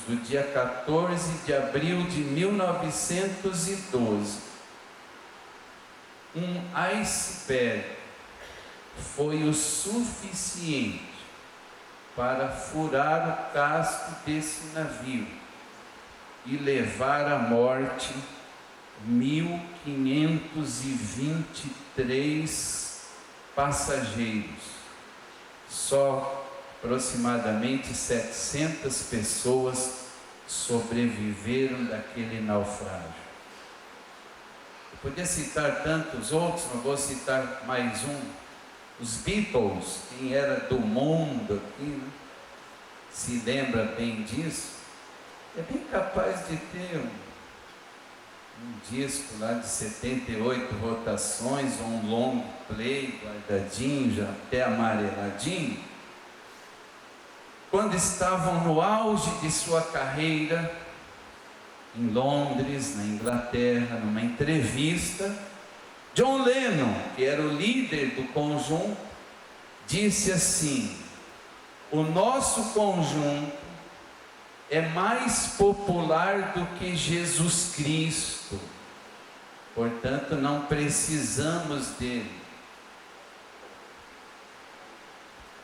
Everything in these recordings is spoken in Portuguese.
do dia 14 de abril de 1912, um iceberg foi o suficiente para furar o casco desse navio e levar à morte 1.523 passageiros. Só aproximadamente 700 pessoas sobreviveram daquele naufrágio. Eu podia citar tantos outros, mas vou citar mais um. Os Beatles, quem era do mundo aqui, né? Se lembra bem disso? É bem capaz de ter um disco lá de 78 rotações, ou um long play, guardadinho, já até amareladinho. Quando estavam no auge de sua carreira, em Londres, na Inglaterra, numa entrevista, John Lennon, que era o líder do conjunto, disse assim: o nosso conjunto é mais popular do que Jesus Cristo, portanto não precisamos dele.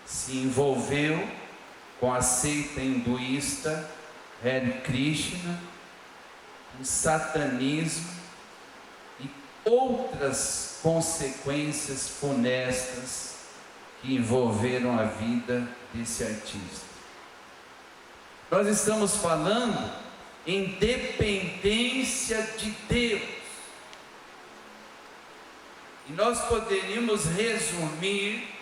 Se envolveu com a seita hinduísta Hare Krishna, com satanismo e outras consequências funestas que envolveram a vida desse artista. Nós estamos falando em dependência de Deus. E nós poderíamos resumir,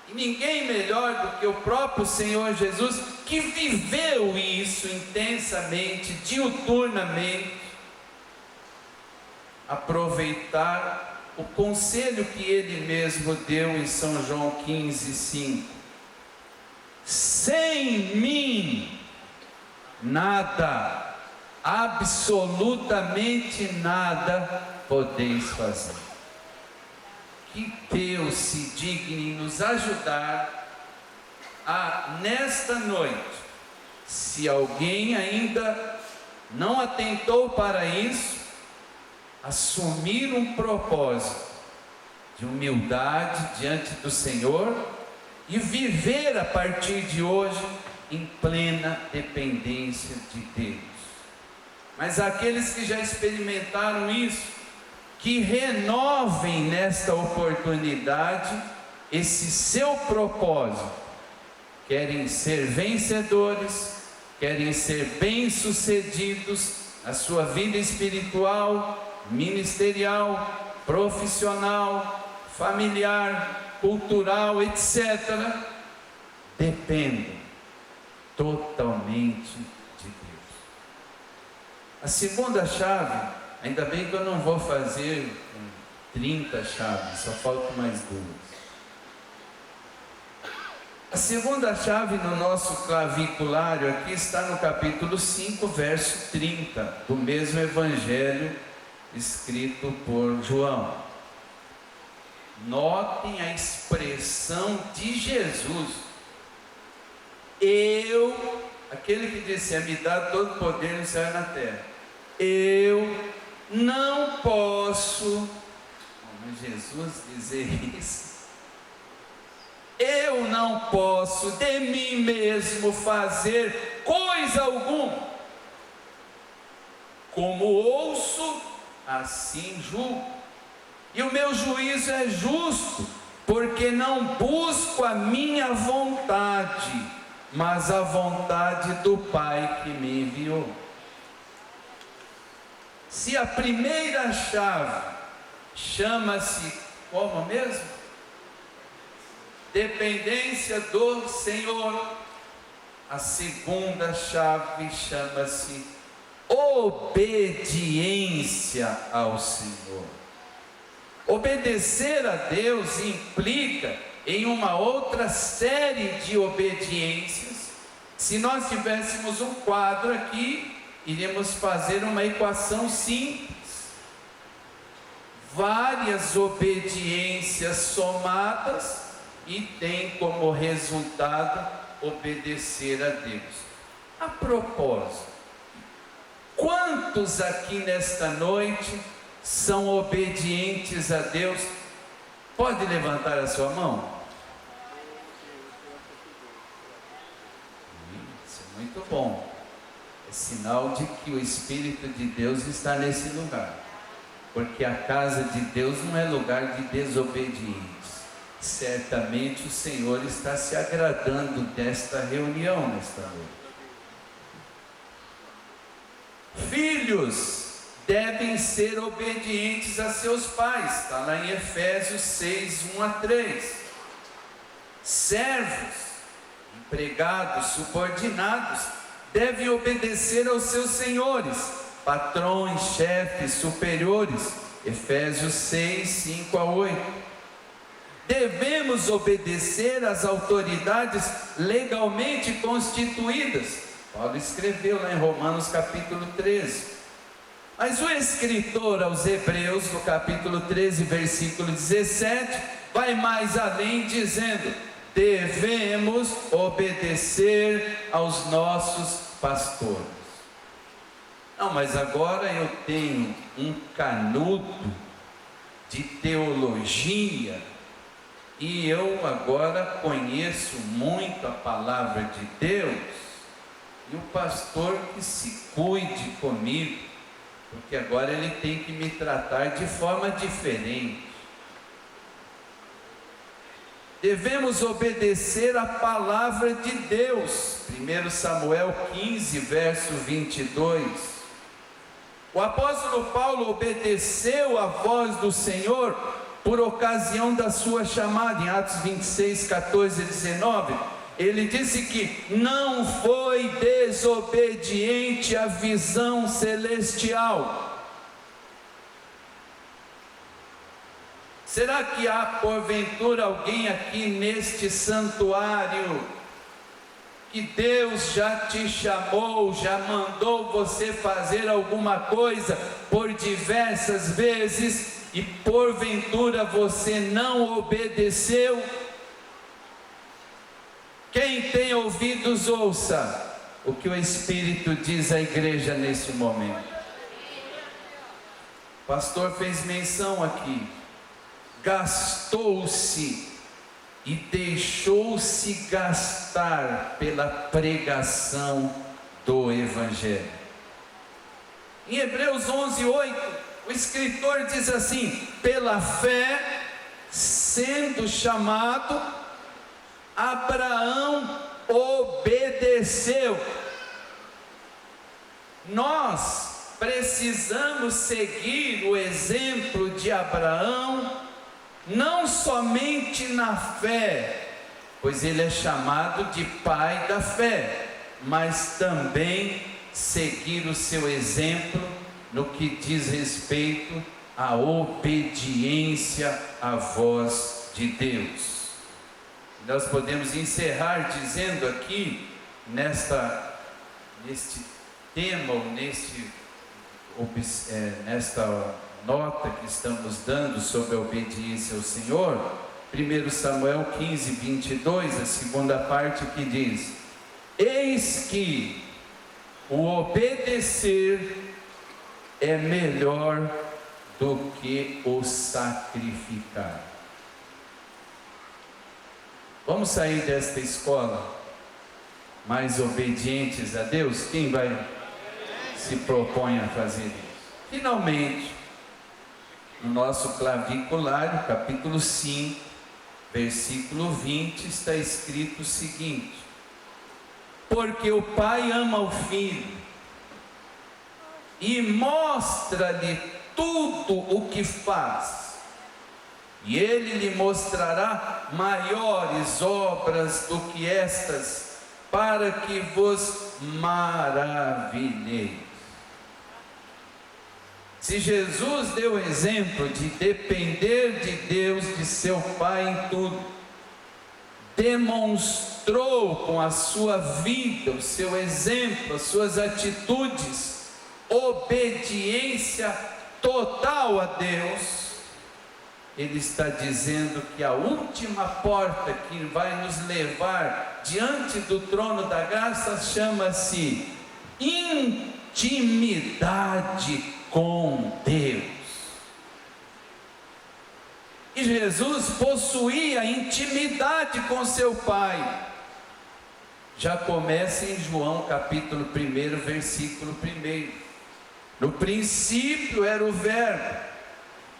e ninguém melhor do que o próprio Senhor Jesus, que viveu isso intensamente, diuturnamente, aproveitar o conselho que ele mesmo deu em São João 15:5. Sem mim, nada, absolutamente nada podeis fazer. Que Deus se digne nos ajudar a, nesta noite, se alguém ainda não atentou para isso, assumir um propósito de humildade diante do Senhor e viver a partir de hoje em plena dependência de Deus. Mas aqueles que já experimentaram isso, que renovem nesta oportunidade esse seu propósito. Querem ser vencedores, querem ser bem-sucedidos na sua vida espiritual, ministerial, profissional, familiar, cultural, etc. Dependem totalmente de Deus. A segunda chave, ainda bem que eu não vou fazer 30 chaves, só faltam mais duas. A segunda chave no nosso claviculário aqui está no capítulo 5, verso 30, do mesmo evangelho escrito por João. Notem a expressão de Jesus. Eu, aquele que disse: me dá todo o poder no céu e na terra. Eu não posso, mas Jesus dizer isso, eu não posso de mim mesmo fazer coisa alguma. Como ouço, assim julgo. E o meu juízo é justo, porque não busco a minha vontade, mas a vontade do Pai que me enviou. Se a primeira chave chama-se como mesmo? Dependência do Senhor, a segunda chave chama-se obediência ao Senhor. Obedecer a Deus implica em uma outra série de obediências. Se nós tivéssemos um quadro aqui, iríamos fazer uma equação simples. Várias obediências somadas e tem como resultado obedecer a Deus. A propósito, quantos aqui nesta noite são obedientes a Deus? Pode levantar a sua mão? Isso é muito bom. É sinal de que o Espírito de Deus está nesse lugar. Porque a casa de Deus não é lugar de desobedientes. Certamente o Senhor está se agradando desta reunião nesta noite. Filhos devem ser obedientes a seus pais, está lá em Efésios 6, 1 a 3. Servos, empregados, subordinados, devem obedecer aos seus senhores, patrões, chefes, superiores, Efésios 6, 5 a 8. Devemos obedecer às autoridades legalmente constituídas. Paulo escreveu lá em Romanos capítulo 13. Mas o escritor aos Hebreus, no capítulo 13, versículo 17, vai mais além dizendo: devemos obedecer aos nossos pastores. Não, mas agora eu tenho um canudo de teologia e eu agora conheço muito a palavra de Deus, e o pastor que se cuide comigo, porque agora ele tem que me tratar de forma diferente. Devemos obedecer a palavra de Deus. 1 Samuel 15, verso 22. O apóstolo Paulo obedeceu à voz do Senhor por ocasião da sua chamada, em Atos 26, 14 e 19. Ele disse que não foi desobediente à visão celestial. Será que há porventura alguém aqui neste santuário que Deus já te chamou, já mandou você fazer alguma coisa por diversas vezes e porventura você não obedeceu? Quem tem ouvidos, ouça o que o Espírito diz à igreja nesse momento. O pastor fez menção aqui. Gastou-se e deixou-se gastar pela pregação do Evangelho. Em Hebreus 11, 8, o escritor diz assim: pela fé, sendo chamado, Abraão obedeceu. Nós precisamos seguir o exemplo de Abraão, não somente na fé, pois ele é chamado de pai da fé, mas também seguir o seu exemplo no que diz respeito à obediência à voz de Deus. Nós podemos encerrar dizendo aqui, neste tema, ou nesta nota que estamos dando sobre a obediência ao Senhor, 1 Samuel 15, 22, a segunda parte que diz: eis que o obedecer é melhor do que o sacrificar. Vamos sair desta escola mais obedientes a Deus? Quem vai se propõe a fazer isso? Finalmente, no nosso claviculário, capítulo 5, versículo 20, está escrito o seguinte: porque o Pai ama o Filho e mostra-lhe tudo o que faz, e ele lhe mostrará maiores obras do que estas, para que vos maravilheis. Se Jesus deu o exemplo de depender de Deus, de seu Pai em tudo, demonstrou com a sua vida, o seu exemplo, as suas atitudes, obediência total a Deus, ele está dizendo que a última porta que vai nos levar diante do trono da graça chama-se intimidade com Deus. E Jesus possuía intimidade com seu Pai. Já começa em João capítulo 1, versículo 1. No princípio era o Verbo,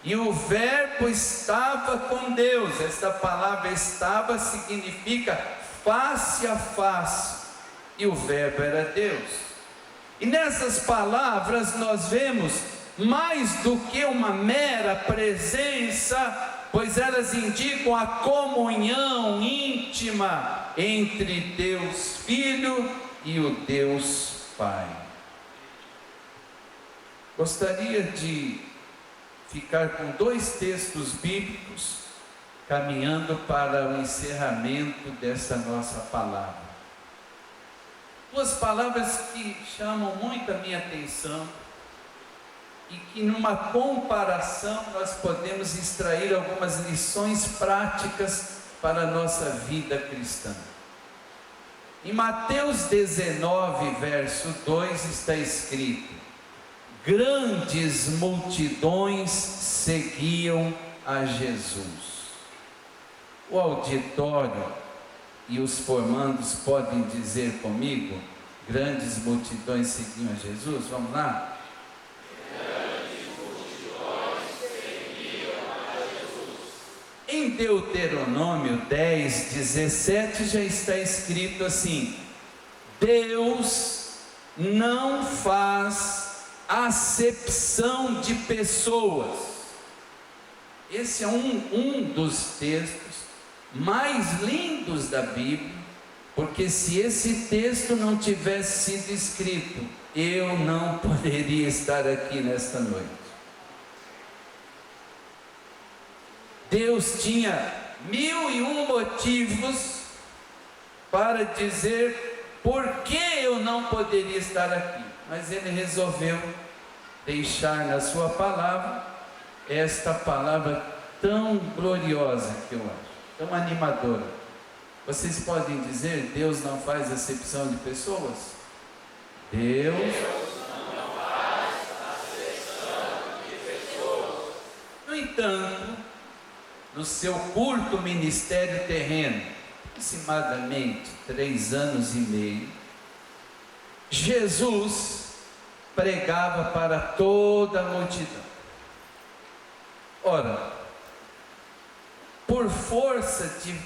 e o Verbo estava com Deus. Esta palavra estava significa face a face, e o Verbo era Deus. E nessas palavras nós vemos mais do que uma mera presença, pois elas indicam a comunhão íntima entre Deus Filho e o Deus Pai. Gostaria de ficar com 2 textos bíblicos, caminhando para o encerramento dessa nossa palavra. 2 palavras que chamam muito a minha atenção, e que numa comparação nós podemos extrair algumas lições práticas para a nossa vida cristã. Em Mateus 19, verso 2 está escrito: grandes multidões seguiam a Jesus. O auditório e os formandos podem dizer comigo: grandes multidões seguiam a Jesus? Vamos lá? Em Deuteronômio 10, 17 já está escrito assim: Deus não faz acepção de pessoas. Esse é um dos textos mais lindos da Bíblia, porque se esse texto não tivesse sido escrito, eu não poderia estar aqui nesta noite. Deus tinha 1001 motivos para dizer por que eu não poderia estar aqui, mas Ele resolveu deixar na sua palavra esta palavra tão gloriosa que eu acho, tão animadora. Vocês podem dizer: Deus não faz acepção de pessoas? Deus não faz acepção de pessoas. No entanto, no seu curto ministério terreno, aproximadamente 3 anos e meio, Jesus pregava para toda a multidão. Ora, por força de,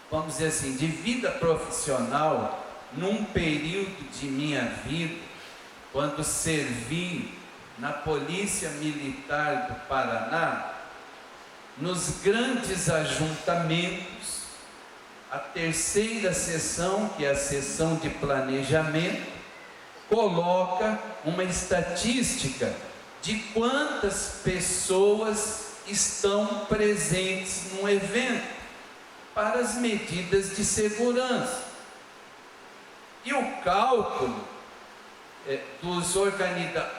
vamos dizer assim, de vida profissional, num período de minha vida, quando servi na Polícia Militar do Paraná, nos grandes ajuntamentos, a 3ª sessão, que é a sessão de planejamento, coloca uma estatística de quantas pessoas estão presentes no evento, para as medidas de segurança. E o cálculo dos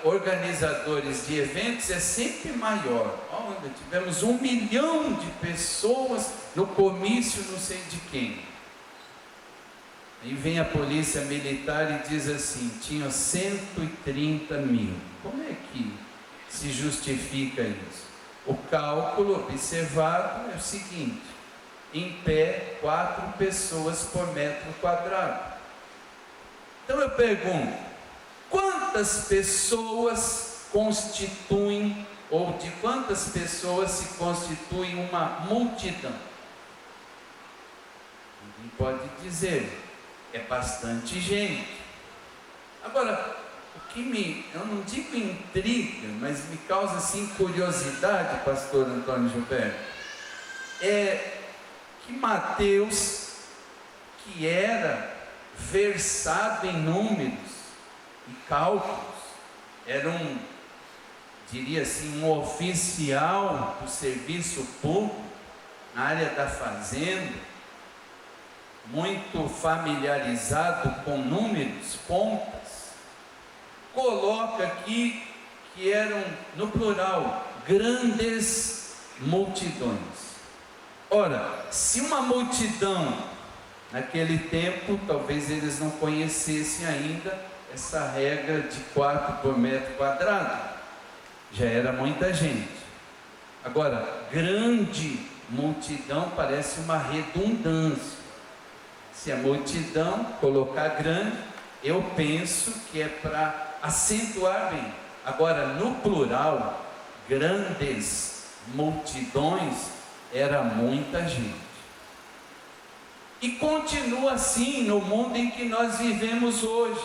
organizadores de eventos é sempre maior. Olha, tivemos 1 milhão de pessoas no comício não sei de quem. Aí vem a polícia militar e diz assim: tinham 130 mil. Como é que se justifica isso? O cálculo observado é o seguinte: em pé, 4 pessoas por metro quadrado. Então eu pergunto: quantas pessoas constituem, ou de quantas pessoas se constitui uma multidão? Ninguém pode dizer, é bastante gente. Agora, o que eu não digo intriga, mas me causa assim curiosidade, pastor Antônio Gilberto, é que Mateus, que era versado em números e cálculos, era diria assim, um oficial do serviço público na área da fazenda, muito familiarizado com números, contas, coloca aqui que eram, no plural, grandes multidões. Ora, se uma multidão, naquele tempo, talvez eles não conhecessem ainda essa regra de 4 por metro quadrado, já era muita gente. Agora, grande multidão parece uma redundância. Se a multidão colocar grande, eu penso que é para acentuar bem. Agora, no plural, grandes multidões, era muita gente. E continua assim no mundo em que nós vivemos hoje.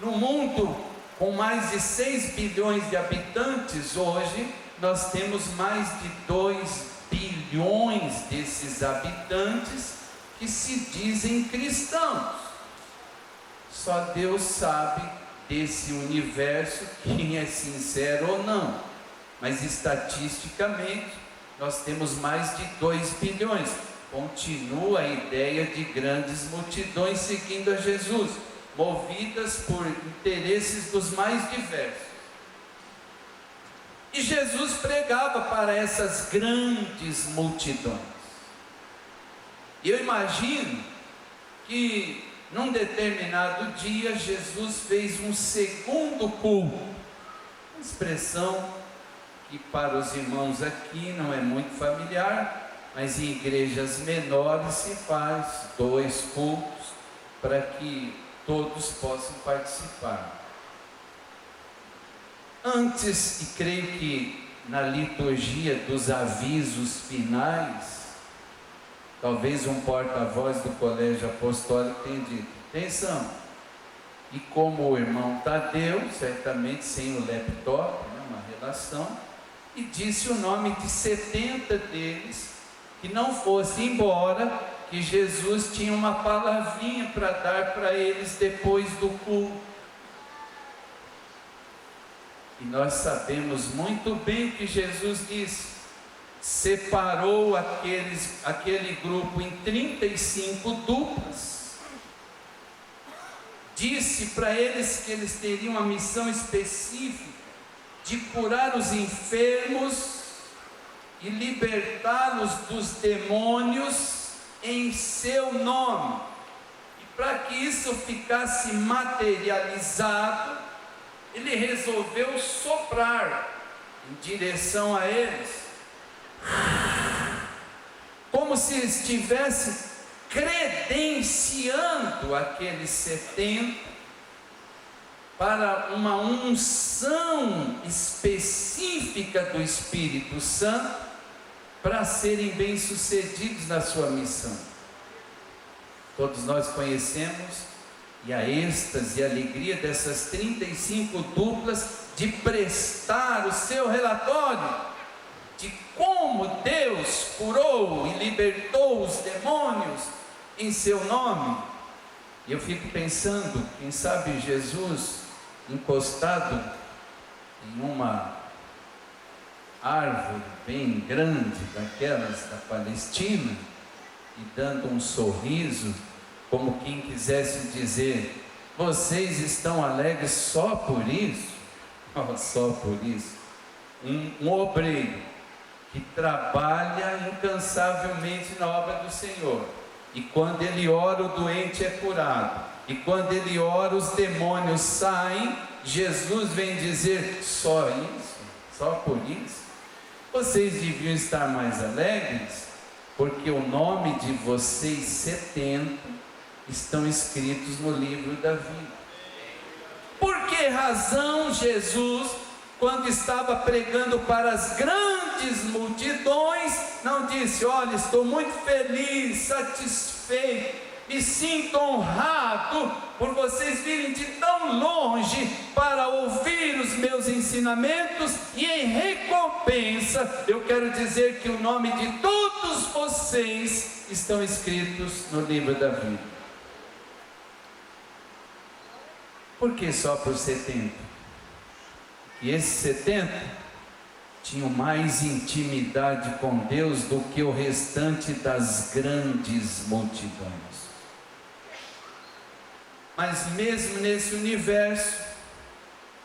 No mundo com mais de 6 bilhões de habitantes, hoje nós temos mais de 2 bilhões desses habitantes que se dizem cristãos. Só Deus sabe desse universo quem é sincero ou não, mas estatisticamente nós temos mais de 2 bilhões. Continua a ideia de grandes multidões seguindo a Jesus, movidas por interesses dos mais diversos. E Jesus pregava para essas grandes multidões. Eu imagino que num determinado dia Jesus fez um segundo culto, uma expressão que para os irmãos aqui não é muito familiar, mas em igrejas menores se faz 2 cultos para que todos possam participar. Antes, e creio que na liturgia dos avisos finais, talvez um porta-voz do colégio apostólico tenha dito: atenção, e como o irmão Tadeu, certamente sem o laptop, uma relação, e disse o nome de 70 deles, que não fosse embora, que Jesus tinha uma palavrinha para dar para eles depois do culto. E nós sabemos muito bem que Jesus disse: separou aquele grupo em 35 duplas, disse para eles que eles teriam uma missão específica de curar os enfermos e libertá-los dos demônios em seu nome. E para que isso ficasse materializado, ele resolveu soprar em direção a eles, como se estivesse credenciando aqueles 70 para uma unção específica do Espírito Santo, para serem bem-sucedidos na sua missão. Todos nós conhecemos, e a êxtase e a alegria dessas 35 duplas de prestar o seu relatório de como Deus curou e libertou os demônios em seu nome. E eu fico pensando, quem sabe Jesus encostado em uma árvore bem grande, daquelas da Palestina, e dando um sorriso, como quem quisesse dizer: vocês estão alegres só por isso? Oh, só por isso. Um obreiro que trabalha incansavelmente na obra do Senhor, e quando ele ora o doente é curado, e quando ele ora os demônios saem. Jesus vem dizer: só isso? Só por isso? Vocês deviam estar mais alegres, porque o nome de vocês 70 estão escritos no livro da vida. Por que razão Jesus, quando estava pregando para as grandes multidões, não disse: olha, estou muito feliz, satisfeito, me sinto honrado por vocês virem de tão longe para ouvir os meus ensinamentos, e em recompensa eu quero dizer que o nome de todos vocês estão escritos no livro da vida? Por que só por 70? E esses 70 tinham mais intimidade com Deus do que o restante das grandes multidões. Mas mesmo nesse universo,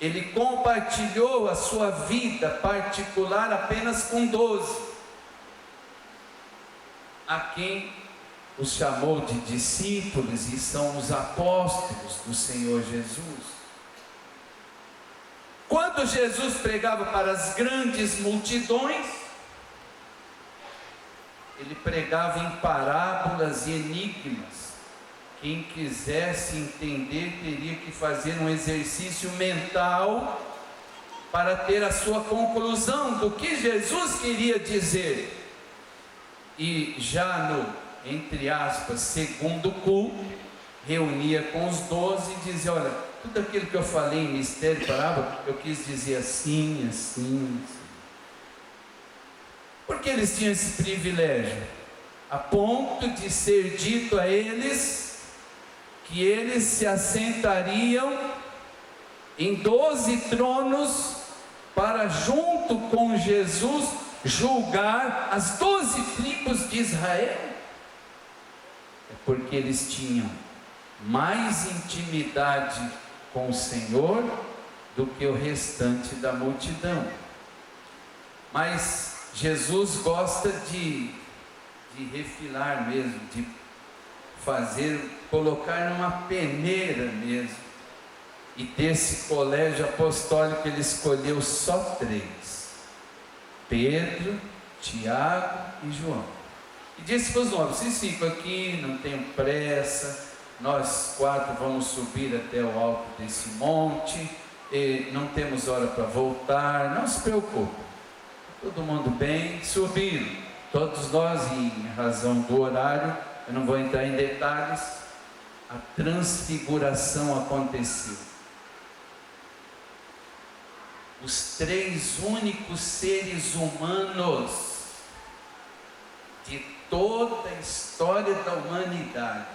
ele compartilhou a sua vida particular apenas com 12, a quem os chamou de discípulos, e são os apóstolos do Senhor Jesus. Quando Jesus pregava para as grandes multidões, ele pregava em parábolas e enigmas. Quem quisesse entender teria que fazer um exercício mental para ter a sua conclusão do que Jesus queria dizer. E já no, entre aspas, segundo culto, reunia com os 12 e dizia: olha, tudo aquilo que eu falei em mistério e parábola, eu quis dizer assim, assim, assim. Porque eles tinham esse privilégio, a ponto de ser dito a eles que eles se assentariam em 12 tronos para, junto com Jesus, julgar as 12 tribos de Israel. É porque eles tinham mais intimidade com o Senhor do que o restante da multidão. Mas Jesus gosta de refilar mesmo, de fazer, colocar numa peneira mesmo. E desse colégio apostólico ele escolheu só 3: Pedro, Tiago e João. E disse para os homens: vocês ficam aqui, não tenham pressa, nós 4 vamos subir até o alto desse monte, e não temos hora para voltar, não se preocupe. Todo mundo bem, subiram, todos nós, em razão do horário, eu não vou entrar em detalhes, a transfiguração aconteceu. Os 3 únicos seres humanos de toda a história da humanidade,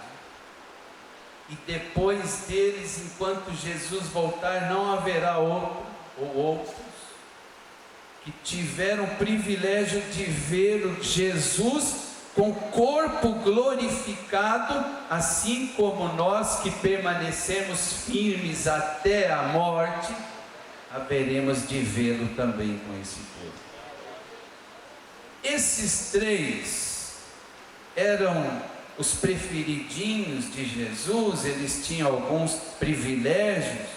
e depois deles, enquanto Jesus voltar, não haverá outro ou outros, que tiveram o privilégio de ver Jesus com o corpo glorificado, assim como nós que permanecemos firmes até a morte, haveremos de vê-lo também com esse corpo. Esses 3 eram os preferidinhos de Jesus, eles tinham alguns privilégios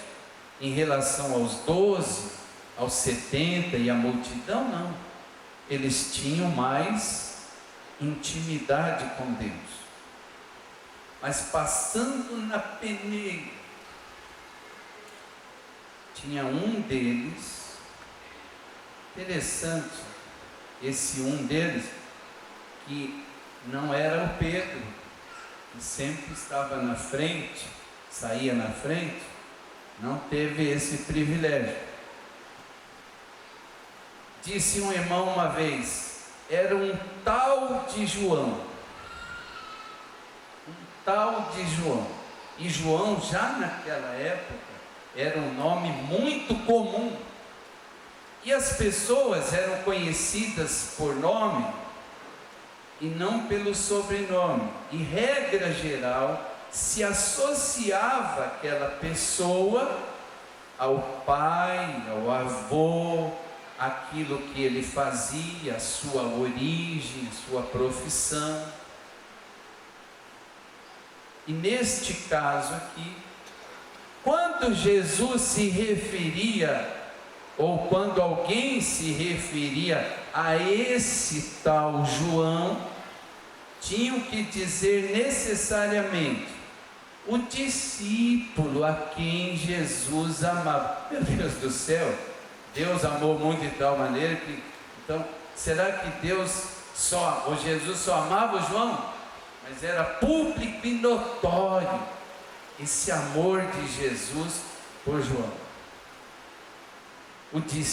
em relação aos 12, aos 70 e à multidão, não. Eles tinham mais intimidade com Deus. Mas passando na peneira, tinha um deles, interessante, esse um deles, que não era o Pedro, que sempre estava na frente, saía na frente, não teve esse privilégio. Disse um irmão uma vez, era um tal de João, e João já naquela época era um nome muito comum, e as pessoas eram conhecidas por nome e não pelo sobrenome, e regra geral se associava aquela pessoa ao pai, ao avô, aquilo que ele fazia, a sua origem, a sua profissão. E neste caso aqui, quando Jesus se referia, ou quando alguém se referia a esse tal João, tinham que dizer necessariamente o discípulo a quem Jesus amava. Meu Deus do céu, Deus amou muito de tal maneira que, então, será que Jesus só amava o João? Mas era público e notório esse amor de Jesus por João. O discípulo